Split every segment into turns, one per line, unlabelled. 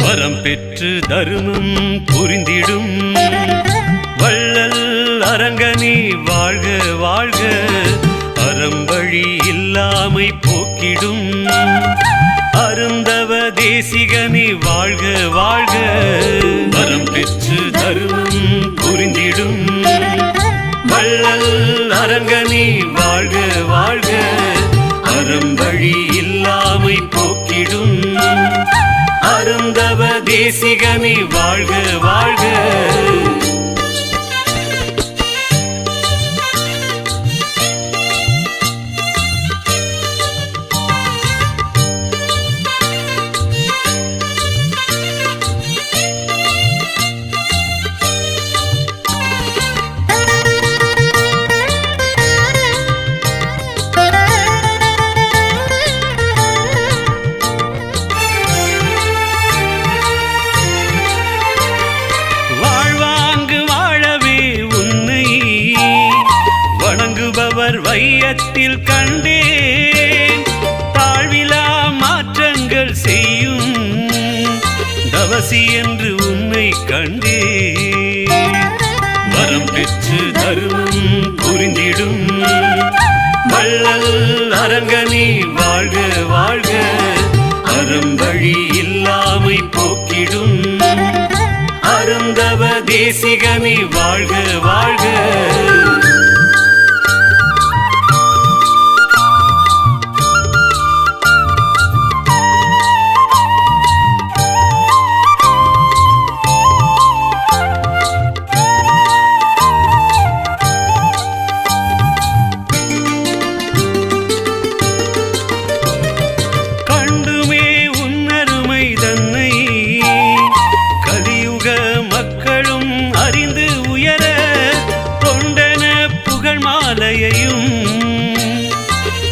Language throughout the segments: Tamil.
வரம் பெற்று தருமம் புரிந்திடும் வள்ளல் அரங்கனே வாழ்க வாழ்க. அறம்பழி இல்லாமை போக்கிடும் அருந்தவ தேசிகனே வாழ்க வாழ்க. வரம் பெற்று தருமம் புரிந்திடும் வள்ளல் அரங்கனே வாழ்க வாழ்க. அறம்பழி இல்லாமை போக்கிடும் அருந்தவ தேசிகனே வாழ்க வாழ்க. வணங்குபவர் வையத்தில் கண்டேன் தாழ்விலா மாற்றங்கள் செய்யும் தவசி என்று உன்னை கண்டேன். வரம் பெற்று தருமம் புரிந்திடும் வள்ளல் அரங்கனே வாழ்க வாழ்க. அறம்பழி இல்லாமை போக்கிடும் அருந்தவ தேசிகனே வாழ்க வாழ்க.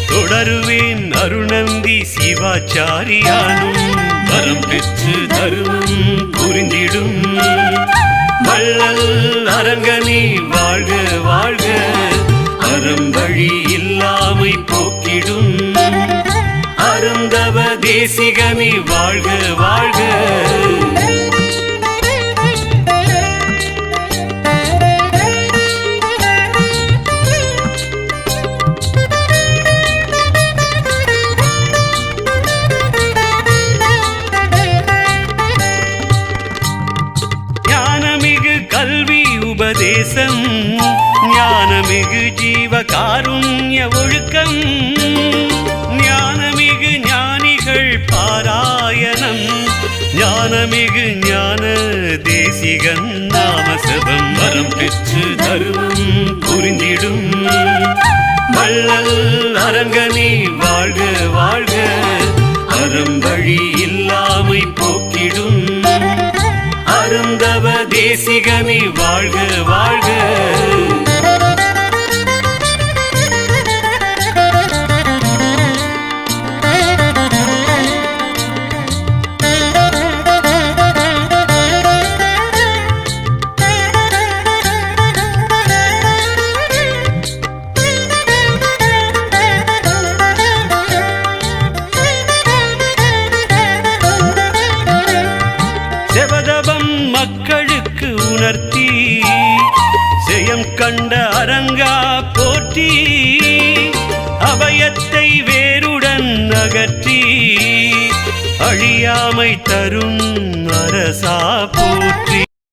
தொடருவேன் அருணந்தி சிவாச்சாரியானும் வரம் பெற்று தருமம் புரிந்திடும் வள்ளல் அரங்கனே வாழ்க வாழ்க. அறம்பழி இல்லாமை போக்கிடும் அருந்தவ தேசிகனே வாழ்க வாழ்க. கல்வி உபதேசம் ஞானமிகு ஜீவ காருண்ய ஒழுக்கம் ஞானமிகு ஞானிகள் பாராயணம் ஞானமிகு ஞான தேசிகன் நாமசபம். வரம் பெற்று தருமம் புரிந்திடும் வள்ளல் அரங்கனே வாழ்க வாழ்க. அறம்பழி இல்லாமை போக்கிடும் அருந்தவ தேசிகனே வாழ்க வாழ்க. செவதபம் மக்களுக்கு உணர்த்தி செயம் கண்ட அரங்கா போற்றி அபயத்தை வேருடன் அகற்றி அழியாமை தரும் அரசா போற்றி.